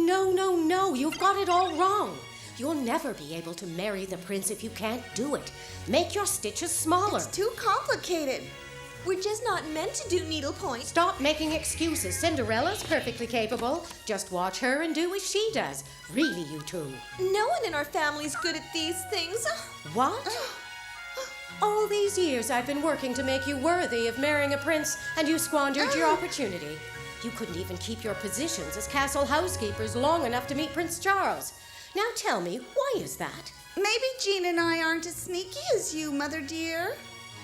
No, you've got it all wrong. You'll never be able to marry the prince if you can't do it. Make your stitches smaller. It's too complicated. We're just not meant to do needlepoint. Stop making excuses. Cinderella's perfectly capable. Just watch her and do as she does. Really, you two. No one in our family's good at these things. What? All these years I've been working to make you worthy of marrying a prince, and you squandered your opportunity. You couldn't even keep your positions as castle housekeepers long enough to meet Prince Charles. Now tell me, why is that? Maybe Jean and I aren't as sneaky as you, Mother dear.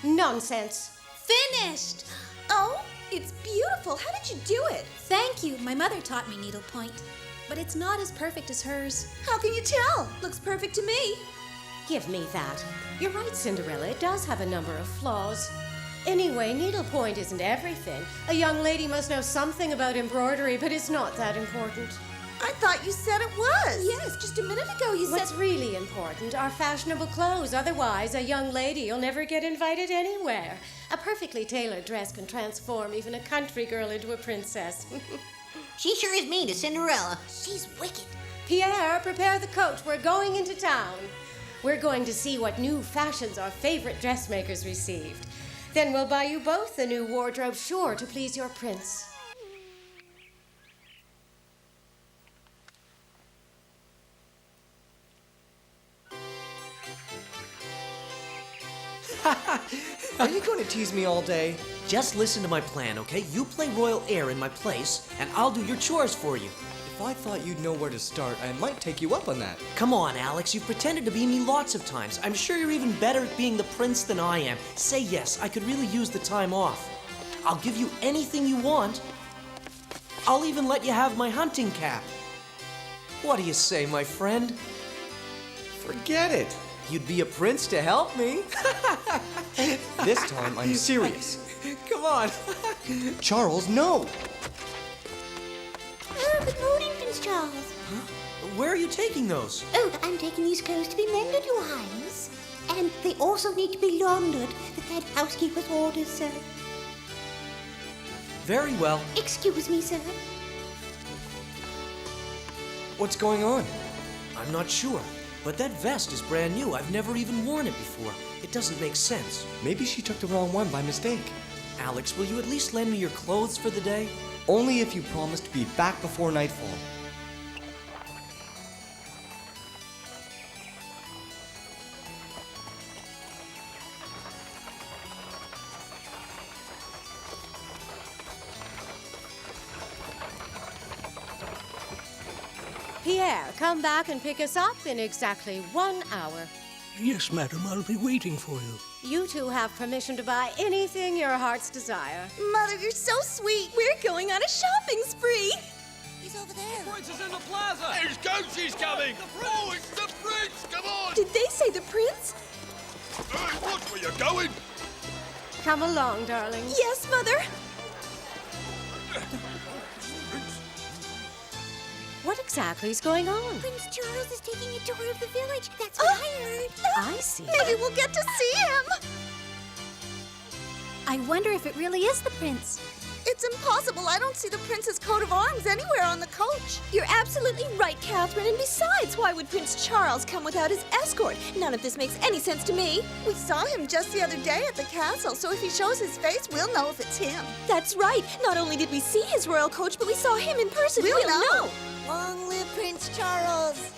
Nonsense. Finished! Oh, it's beautiful. How did you do it? Thank you. My mother taught me needlepoint, but it's not as perfect as hers. How can you tell? Looks perfect to me. Give me that. You're right, Cinderella. It does have a number of flaws. Anyway, needlepoint isn't everything. A young lady must know something about embroidery, but it's not that important. I thought you said it was. Yes, just a minute ago you What's said... really important are fashionable clothes. Otherwise, a young lady will never get invited anywhere. A perfectly tailored dress can transform even a country girl into a princess. She sure is mean to Cinderella. She's wicked. Pierre, prepare the coach. We're going into town. We're going to see what new fashions our favorite dressmakers received. Then we'll buy you both a new wardrobe, sure to please your prince. Are you going to tease me all day? Just listen to my plan, okay? You play royal heir in my place, and I'll do your chores for you. If I thought you'd know where to start, I might take you up on that. Come on, Alex. You've pretended to be me lots of times. I'm sure you're even better at being the prince than I am. Say yes. I could really use the time off. I'll give you anything you want. I'll even let you have my hunting cap. What do you say, my friend? Forget it. You'd be a prince to help me. This time, I'm serious. Come on. Charles, no. Oh, good morning, Prince Charles. Huh? Where are you taking those? Oh, I'm taking these clothes to be mended, Your Highness. And they also need to be laundered. The head housekeeper's orders, sir. Very well. Excuse me, sir. What's going on? I'm not sure. But that vest is brand new. I've never even worn it before. It doesn't make sense. Maybe she took the wrong one by mistake. Alex, will you at least lend me your clothes for the day? Only if you promise to be back before nightfall. Pierre, come back and pick us up in exactly 1 hour. Yes, madam, I'll be waiting for you. You two have permission to buy anything your heart's desire. Mother, you're so sweet. We're going on a shopping spree. He's over there. The prince is in the plaza! His goat is coming! Oh, it's the prince! Come on! Did they say the prince? Hey, watch where you're going! Come along, darling. Yes, Mother. What exactly is going on? Prince Charles is taking a tour of the village. That's what I heard. I see. Maybe we'll get to see him. I wonder if it really is the prince. It's impossible. I don't see the prince's coat of arms anywhere on the coach. You're absolutely right, Catherine. And besides, why would Prince Charles come without his escort? None of this makes any sense to me. We saw him just the other day at the castle, so if he shows his face, we'll know if it's him. That's right. Not only did we see his royal coach, but we saw him in person. We'll know. Long live Prince Charles.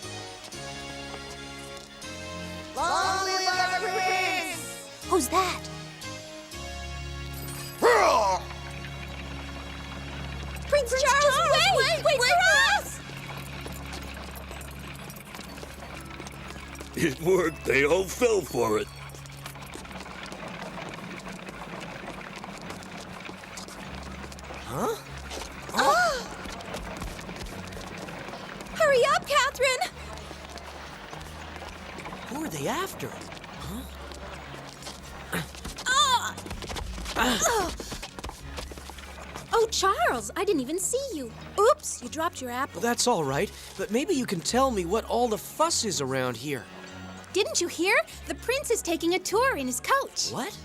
Long live our prince! Who's that? Prince Charles, wait for us! It worked. They all fell for it. Huh? Hurry up, Catherine! Who are they after? Oh, Charles, I didn't even see you. Oops, you dropped your apple. Well, that's all right, but maybe you can tell me what all the fuss is around here. Didn't you hear? The prince is taking a tour in his coach. What?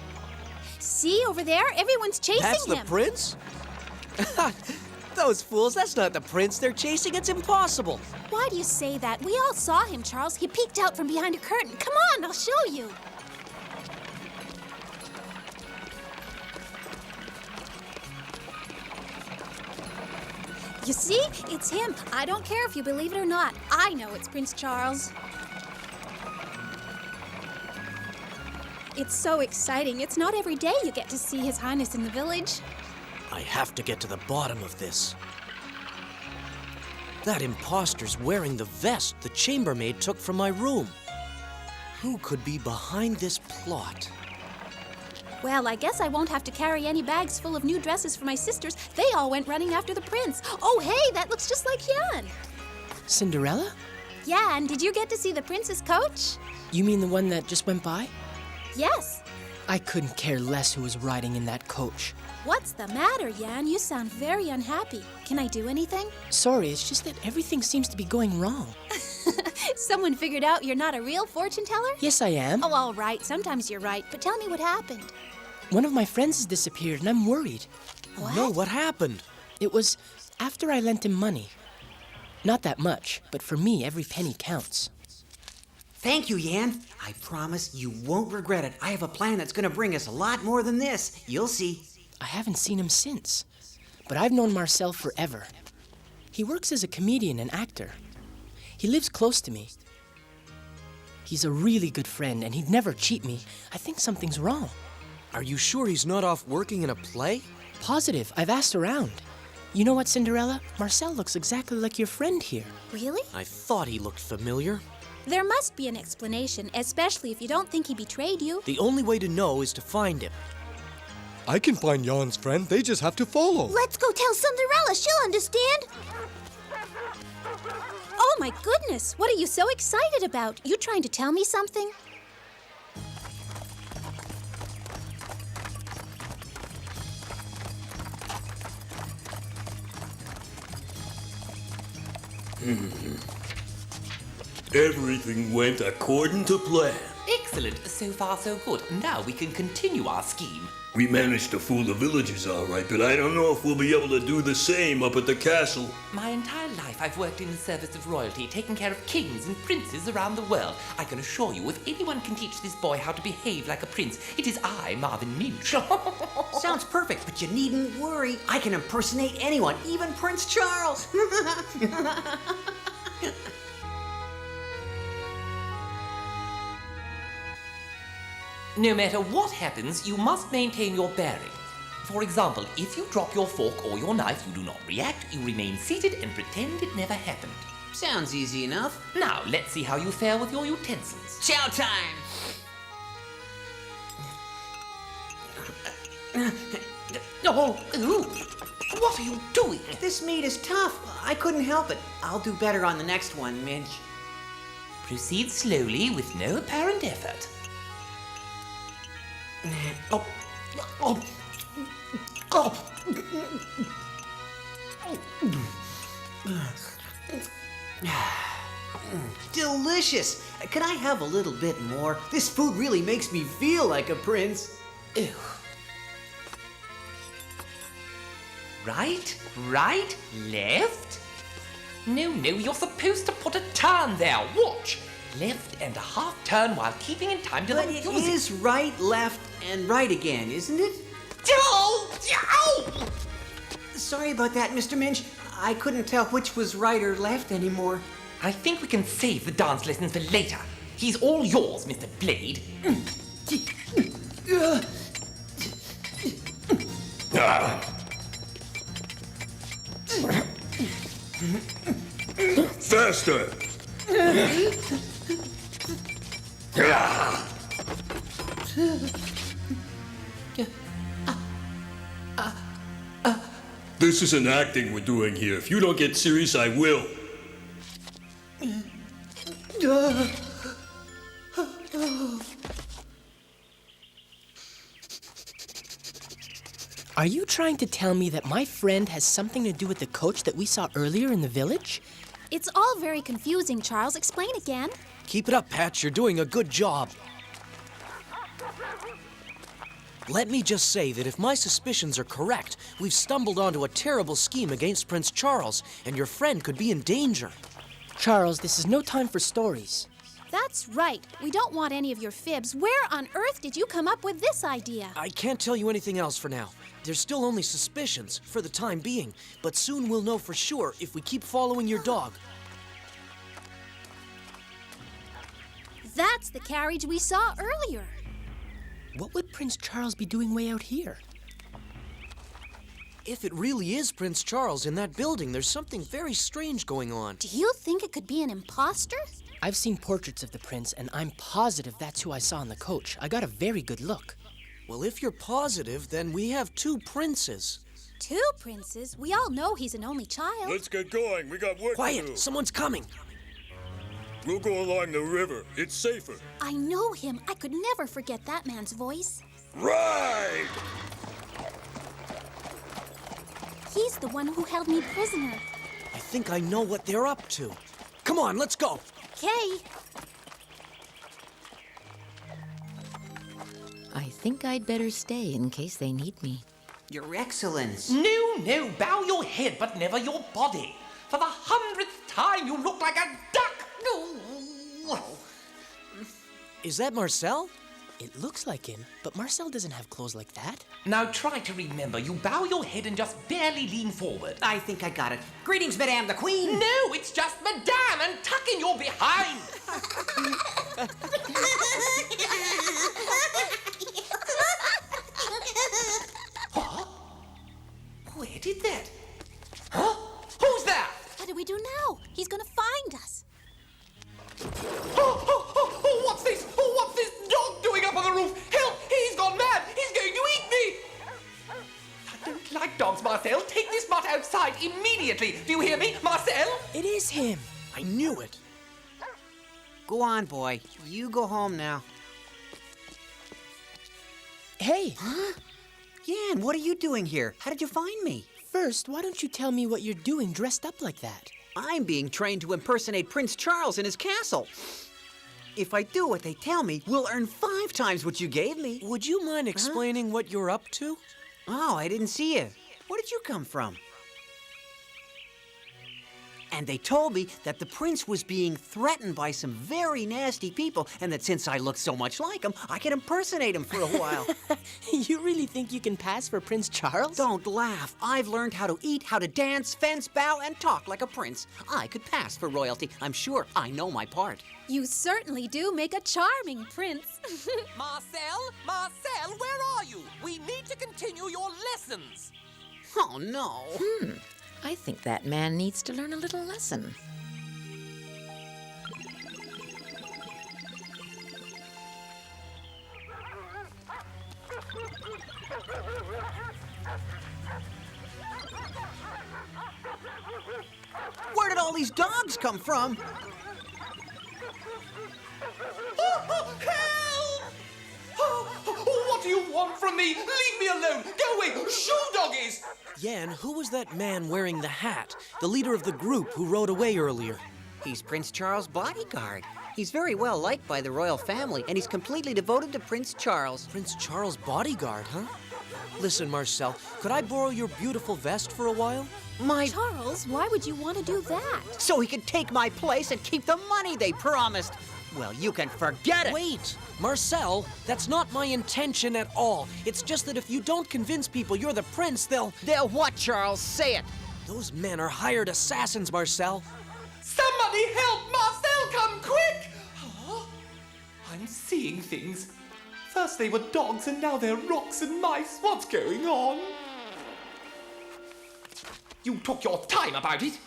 See over there? Everyone's chasing That's him. the prince? those fools. That's not the prince they're chasing. It's impossible. Why do you say that? We all saw him, Charles. He peeked out from behind a curtain. Come on, I'll show you. You see? It's him. I don't care if you believe it or not. I know it's Prince Charles. It's so exciting. It's not every day you get to see His Highness in the village. I have to get to the bottom of this. That imposter's wearing the vest the chambermaid took from my room. Who could be behind this plot? Well, I guess I won't have to carry any bags full of new dresses for my sisters. They all went running after the prince. Oh, hey, that looks just like Jan. Cinderella? Jan, did you get to see the prince's coach? You mean the one that just went by? Yes. I couldn't care less who was riding in that coach. What's the matter, Jan? You sound very unhappy. Can I do anything? Sorry, it's just that everything seems to be going wrong. Someone figured out you're not a real fortune teller? Yes, I am. Oh, all right. Sometimes you're right. But tell me what happened. One of my friends has disappeared, and I'm worried. What? No, what happened? It was after I lent him money. Not that much, but for me, every penny counts. Thank you, Jan. I promise you won't regret it. I have a plan that's going to bring us a lot more than this. You'll see. I haven't seen him since, but I've known Marcel forever. He works as a comedian and actor. He lives close to me. He's a really good friend, and he'd never cheat me. I think something's wrong. Are you sure he's not off working in a play? Positive. I've asked around. You know what, Cinderella? Marcel looks exactly like your friend here. Really? I thought he looked familiar. There must be an explanation, especially if you don't think he betrayed you. The only way to know is to find him. I can find Jan's friend. They just have to follow. Let's go tell Cinderella. She'll understand. Oh, my goodness. What are you so excited about? You trying to tell me something? Everything went according to plan. Excellent. So far, so good. Now we can continue our scheme. We managed to fool the villagers all right, but I don't know if we'll be able to do the same up at the castle. My entire life I've worked in the service of royalty, taking care of kings and princes around the world. I can assure you, if anyone can teach this boy how to behave like a prince, it is I, Marvin Minch. Sounds perfect, but you needn't worry. I can impersonate anyone, even Prince Charles. No matter what happens, you must maintain your bearing. For example, if you drop your fork or your knife, you do not react, you remain seated and pretend it never happened. Sounds easy enough. Now, let's see how you fare with your utensils. Chow time! Oh, ooh. What are you doing? This meat is tough. I couldn't help it. I'll do better on the next one, Minch. Proceed slowly with no apparent effort. Oh. Oh. Oh. Delicious! Can I have a little bit more? This food really makes me feel like a prince. Ew. Right, right, left. No, you're supposed to put a turn there. Watch. Left and a half turn while keeping in time to the music. But it is right, left, and right again, isn't it? Ow! Sorry about that, Mr. Minch. I couldn't tell which was right or left anymore. I think we can save the dance lessons for later. He's all yours, Mr. Blade. Faster! This isn't acting we're doing here. If you don't get serious, I will. Are you trying to tell me that my friend has something to do with the coach that we saw earlier in the village? It's all very confusing, Charles. Explain again. Keep it up, Patch. You're doing a good job. Let me just say that if my suspicions are correct, we've stumbled onto a terrible scheme against Prince Charles, and your friend could be in danger. Charles, this is no time for stories. That's right. We don't want any of your fibs. Where on earth did you come up with this idea? I can't tell you anything else for now. There's still only suspicions, for the time being, but soon we'll know for sure if we keep following your dog. That's the carriage we saw earlier. What would Prince Charles be doing way out here? If it really is Prince Charles in that building, there's something very strange going on. Do you think it could be an imposter? I've seen portraits of the prince, and I'm positive that's who I saw in the coach. I got a very good look. Well, if you're positive, then we have two princes. Two princes? We all know he's an only child. Let's get going. We got work to do. Quiet! Someone's coming! We'll go along the river. It's safer. I know him. I could never forget that man's voice. Right! He's the one who held me prisoner. I think I know what they're up to. Come on, let's go! Okay. I think I'd better stay in case they need me. Your Excellence. No, bow your head, but never your body. For the 100th time, you look like a duck. Is that Marcel? It looks like him, but Marcel doesn't have clothes like that. Now try to remember. You bow your head and just barely lean forward. I think I got it. Greetings, Madame the Queen. No, it's just Madame and tuck in your behind. What? Where did that? Huh? Who's that? What do we do now? He's gonna find us. Oh, what's this? Oh, what's this dog doing up on the roof? Help! He's gone mad! He's going to eat me! I don't like dogs, Marcel. Take this mutt outside immediately. Do you hear me, Marcel? It is him. I knew it. Go on, boy. You go home now. Hey! Huh? Yan, what are you doing here? How did you find me? First, why don't you tell me what you're doing dressed up like that? I'm being trained to impersonate Prince Charles in his castle. If I do what they tell me, we'll earn 5 times what you gave me. Would you mind explaining what you're up to? Oh, I didn't see you. Where did you come from? And they told me that the prince was being threatened by some very nasty people, and that since I look so much like him, I could impersonate him for a while. You really think you can pass for Prince Charles? Don't laugh. I've learned how to eat, how to dance, fence, bow, and talk like a prince. I could pass for royalty. I'm sure I know my part. You certainly do make a charming prince. Marcel, where are you? We need to continue your lessons. Oh, no. I think that man needs to learn a little lesson. Where did all these dogs come from? Help! What do you want from me? Leave me alone! Go away! Shoe doggies! Yan, who was that man wearing the hat? The leader of the group who rode away earlier. He's Prince Charles' bodyguard. He's very well liked by the royal family, and he's completely devoted to Prince Charles. Prince Charles' bodyguard, huh? Listen, Marcel, could I borrow your beautiful vest for a while? Charles, why would you want to do that? So he could take my place and keep the money they promised. Well, you can forget it. Wait, Marcel, that's not my intention at all. It's just that if you don't convince people you're the prince, they'll... They'll what, Charles? Say it. Those men are hired assassins, Marcel. Somebody help! Marcel, come quick! Huh? I'm seeing things. First they were dogs and now they're rocks and mice. What's going on? You took your time about it.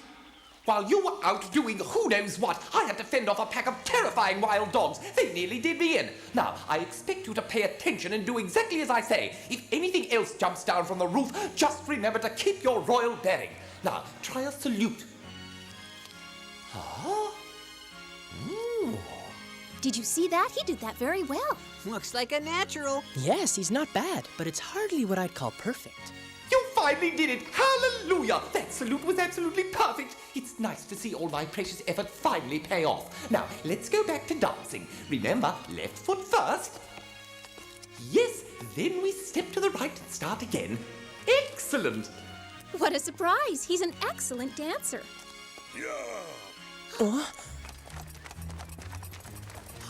While you were out doing who knows what, I had to fend off a pack of terrifying wild dogs. They nearly did me in. Now, I expect you to pay attention and do exactly as I say. If anything else jumps down from the roof, just remember to keep your royal bearing. Now, try a salute. Huh? Ooh. Did you see that? He did that very well. Looks like a natural. Yes, he's not bad, but it's hardly what I'd call perfect. You finally did it! Hallelujah! That salute was absolutely perfect. It's nice to see all my precious effort finally pay off. Now, let's go back to dancing. Remember, left foot first. Yes, then we step to the right and start again. Excellent! What a surprise! He's an excellent dancer.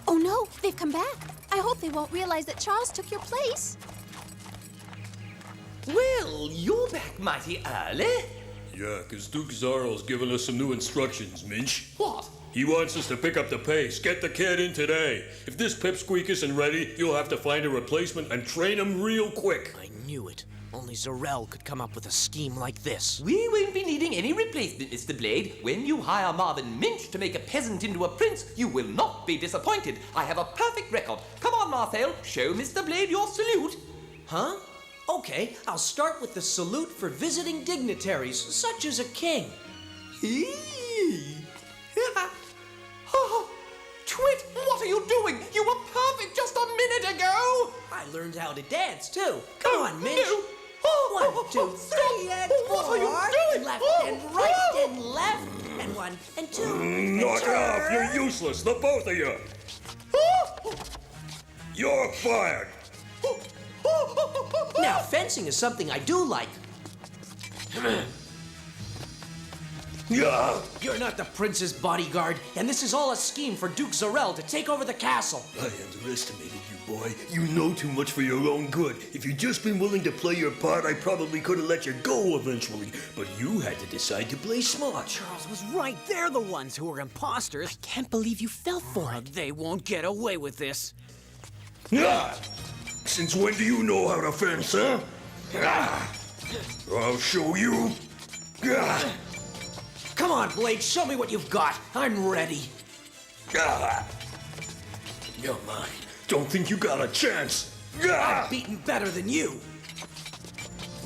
Oh no, they've come back. I hope they won't realize that Charles took your place. Well, you're back mighty early. Yeah, 'cause Duke Zarl's given us some new instructions, Minch. What? He wants us to pick up the pace. Get the kid in today. If this pipsqueak isn't ready, you'll have to find a replacement and train him real quick. I knew it. Only Zarel could come up with a scheme like this. We won't be needing any replacement, Mr. Blade. When you hire Marvin Minch to make a peasant into a prince, you will not be disappointed. I have a perfect record. Come on, Marcel, show Mr. Blade your salute. Huh? Okay, I'll start with the salute for visiting dignitaries, such as a king. Oh, Twit, what are you doing? You were perfect just a minute ago. I learned how to dance, too. Come on, Minch. No. 1, 2, 3, and 4. What are you doing? Left and right and left. And 1 and 2. and Knock it off. turn. You're useless, the both of you. You're fired. Now, fencing is something I do like. Yeah. You're not the prince's bodyguard, and this is all a scheme for Duke Zarel to take over the castle. I underestimated you, boy. You know too much for your own good. If you'd just been willing to play your part, I probably could have let you go eventually. But you had to decide to play smart. Charles was right. They're the ones who are imposters. I can't believe you fell for it. They won't get away with this. Ah! Since when do you know how to fence, huh? Ah! I'll show you. Ah! Come on, Blade, show me what you've got. I'm ready. Ah! You're mine. Don't think you got a chance. Ah! I've beaten better than you.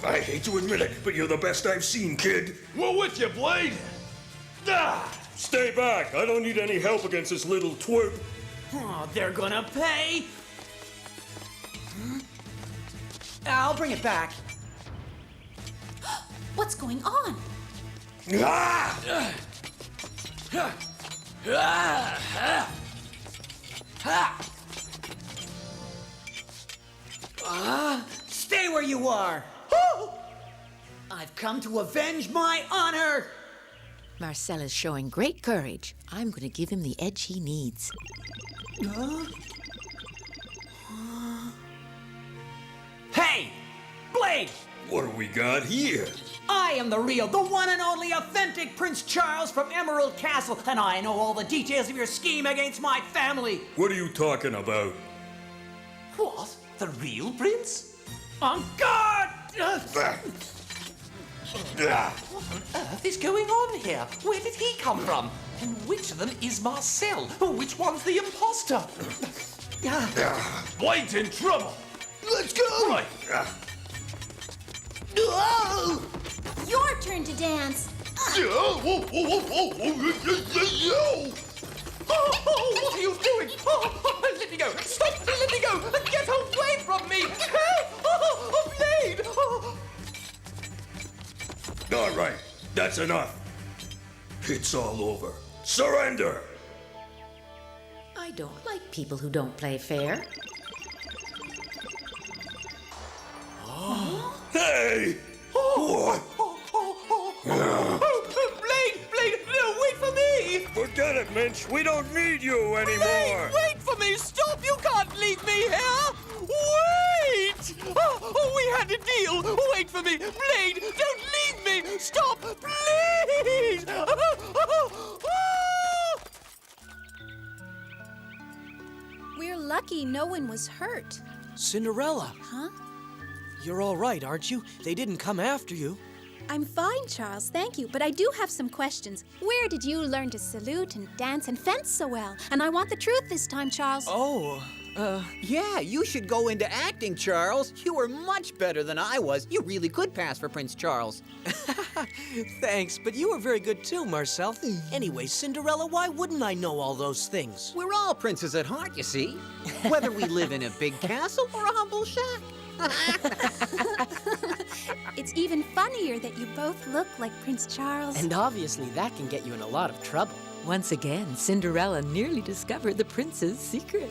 I hate to admit it, but you're the best I've seen, kid. We're with you, Blade. Ah! Stay back. I don't need any help against this little twerp. Oh, they're gonna pay. I'll bring it back. What's going on? Ah! Stay where you are. I've come to avenge my honor. Marcel is showing great courage. I'm going to give him the edge he needs. Hey, Blade! What do we got here? I am the real, the one and only authentic Prince Charles from Emerald Castle, and I know all the details of your scheme against my family. What are you talking about? What? The real prince? On guard! What on earth is going on here? Where did he come from? And which of them is Marcel? Which one's the imposter? Blade's in trouble. Let's go. Right. Your turn to dance. Oh, what are you doing? Let me go! Stop! Let me go! Get away from me! Help! Oh, Blade! All right, that's enough. It's all over. Surrender. I don't like people who don't play fair. Hey! What? Blade! No, wait for me! Forget it, Minch. We don't need you anymore. Blade, wait for me! Stop! You can't leave me here! Wait! Oh, we had a deal! Wait for me! Blade, don't leave me! Stop! Please! We're lucky no one was hurt. Cinderella. Huh? You're all right, aren't you? They didn't come after you. I'm fine, Charles, thank you, but I do have some questions. Where did you learn to salute and dance and fence so well? And I want the truth this time, Charles. Oh, Yeah, you should go into acting, Charles. You were much better than I was. You really could pass for Prince Charles. thanks, but you were very good too, Marcel. Anyway, Cinderella, why wouldn't I know all those things? We're all princes at heart, you see. Whether we live in a big castle or a humble shack. It's even funnier that you both look like Prince Charles. And obviously that can get you in a lot of trouble. Once again, Cinderella nearly discovered the prince's secret.